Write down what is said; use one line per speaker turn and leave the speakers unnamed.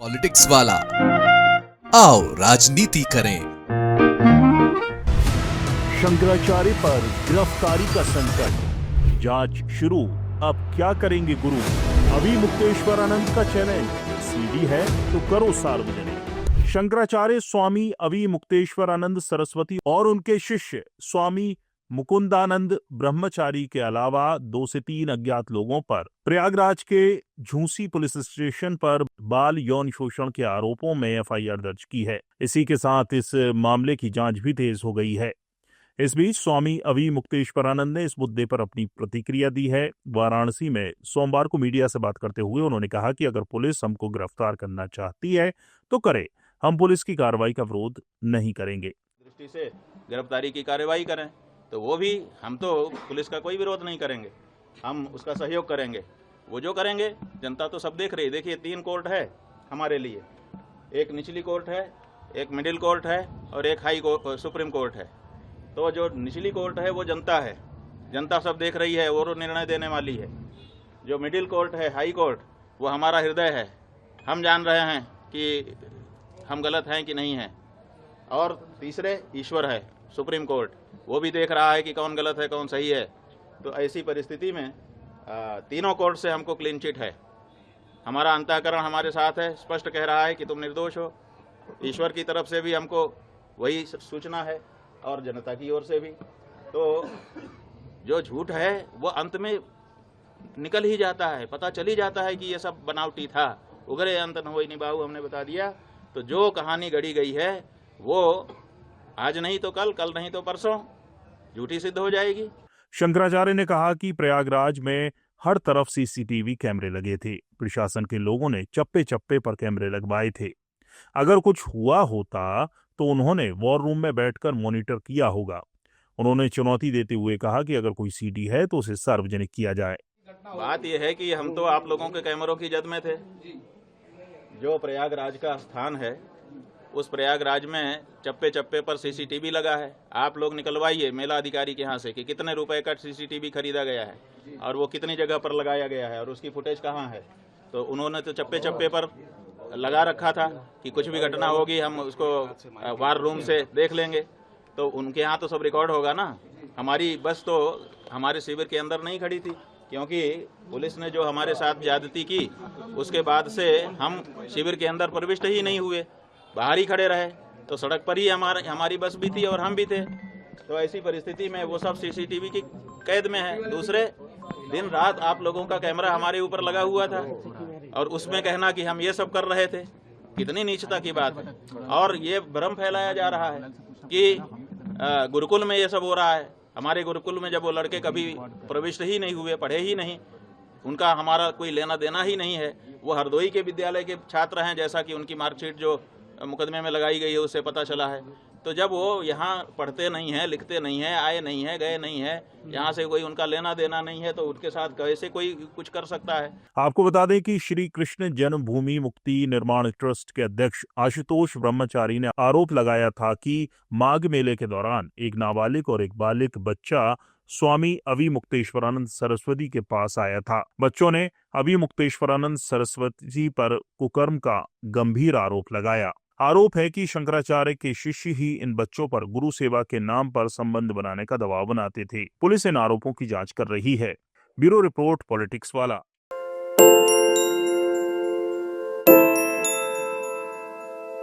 Politics वाला आओ राजनीति करें।
शंकराचार्य पर गिरफ्तारी का संकट, जांच शुरू। अब क्या करेंगे गुरु? अभी मुक्तेश्वरानंद का चैलेंज, सीडी है तो करो सार्वजनिक। शंकराचार्य स्वामी अभी मुक्तेश्वरानंद सरस्वती और उनके शिष्य स्वामी मुकुंदानंद ब्रह्मचारी के अलावा 2 से 3 अज्ञात लोगों पर प्रयागराज के झूंसी पुलिस स्टेशन पर बाल यौन शोषण के आरोपों में एफआईआर दर्ज की है। इसी के साथ इस मामले की जांच भी तेज हो गई है। इस बीच स्वामी अभी मुक्तेश्वरानंद ने इस मुद्दे पर अपनी प्रतिक्रिया दी है। वाराणसी में सोमवार को मीडिया से बात करते हुए उन्होंने कहा कि अगर पुलिस हमको गिरफ्तार करना चाहती है तो करे, हम पुलिस की कार्रवाई का विरोध नहीं करेंगे।
दृष्टि से गिरफ्तारी की कार्रवाई करें तो वो भी, हम तो पुलिस का कोई विरोध नहीं करेंगे, हम उसका सहयोग करेंगे। वो जो करेंगे जनता तो सब देख रही है। देखिए 3 कोर्ट है हमारे लिए, एक निचली कोर्ट है, एक मिडिल कोर्ट है और एक हाई कोर्ट सुप्रीम कोर्ट है। तो जो निचली कोर्ट है वो जनता है, जनता सब देख रही है, वो निर्णय देने वाली है। जो मिडिल कोर्ट है, हाई कोर्ट, वो हमारा हृदय है, हम जान रहे हैं कि हम गलत हैं कि नहीं हैं। और तीसरे ईश्वर है, सुप्रीम कोर्ट, वो भी देख रहा है कि कौन गलत है कौन सही है। तो ऐसी परिस्थिति में तीनों कोर्ट से हमको क्लीन चिट है। हमारा अंतःकरण हमारे साथ है, स्पष्ट कह रहा है कि तुम निर्दोष हो। ईश्वर की तरफ से भी हमको वही सूचना है और जनता की ओर से भी। तो जो झूठ है वो अंत में निकल ही जाता है, पता चल ही जाता है कि ये सब बनावटी था। उगरे अंत न होई निभाऊ, हमने बता दिया। तो जो कहानी गढ़ी गई है वो आज नहीं तो कल, कल नहीं तो परसों झूठी सिद्ध हो जाएगी।
शंकराचार्य ने कहा कि प्रयागराज में हर तरफ सीसीटीवी कैमरे लगे थे। प्रशासन के लोगों ने चप्पे चप्पे पर कैमरे लगवाए थे। अगर कुछ हुआ होता तो उन्होंने वॉर रूम में बैठकर मॉनिटर किया होगा। उन्होंने चुनौती देते हुए कहा कि अगर कोई सीडी है तो उसे सार्वजनिक किया जाए।
बात यह है कि हम तो आप लोगों के कैमरों की जद में थे। जो प्रयागराज का स्थान है उस प्रयागराज में चप्पे चप्पे पर सीसीटीवी लगा है। आप लोग निकलवाइए मेला अधिकारी के यहाँ से कि कितने रुपए का सीसीटीवी खरीदा गया है और वो कितनी जगह पर लगाया गया है और उसकी फुटेज कहाँ है। तो उन्होंने तो चप्पे चप्पे पर लगा रखा था कि कुछ भी घटना होगी हम उसको वार रूम से देख लेंगे। तो उनके यहाँ तो सब रिकॉर्ड होगा ना। हमारी बस तो हमारे शिविर के अंदर नहीं खड़ी थी, क्योंकि पुलिस ने जो हमारे साथ ज्यादती की उसके बाद से हम शिविर के अंदर प्रविष्ट ही नहीं हुए, बाहर ही खड़े रहे। तो सड़क पर ही हमारी बस भी थी और हम भी थे। तो ऐसी परिस्थिति में वो सब सीसीटीवी की कैद में है। दूसरे दिन रात आप लोगों का कैमरा हमारे ऊपर लगा हुआ था और उसमें कहना कि हम ये सब कर रहे थे, कितनी नीचता की बात है। और ये भ्रम फैलाया जा रहा है कि गुरुकुल में ये सब हो रहा है। हमारे गुरुकुल में जब वो लड़के कभी प्रविष्ट ही नहीं हुए, पढ़े ही नहीं, उनका हमारा कोई लेना देना ही नहीं है। वो हरदोई के विद्यालय के छात्र हैं, जैसा कि उनकी मार्कशीट जो मुकदमे में लगाई गई है उससे पता चला है। तो जब वो यहाँ पढ़ते नहीं हैं, लिखते नहीं हैं, आए नहीं हैं, गए नहीं हैं, यहाँ से कोई उनका लेना देना नहीं है, तो उनके साथ कैसे कोई कुछ कर सकता है।
आपको बता दें कि श्री कृष्ण जन्मभूमि मुक्ति निर्माण ट्रस्ट के अध्यक्ष आशुतोष ब्रह्मचारी ने आरोप लगाया था कि माघ मेले के दौरान एक नाबालिग और एक बालिग बच्चा स्वामी अभी मुक्तेश्वरानंद सरस्वती के पास आया था। बच्चों ने अभी मुक्तेश्वरानंद सरस्वती पर कुकर्म का गंभीर आरोप लगाया। आरोप है कि शंकराचार्य के शिष्य ही इन बच्चों पर गुरु सेवा के नाम पर संबंध बनाने का दबाव बनाते थे। पुलिस इन आरोपों की जांच कर रही है। ब्यूरो रिपोर्ट, पॉलिटिक्स वाला।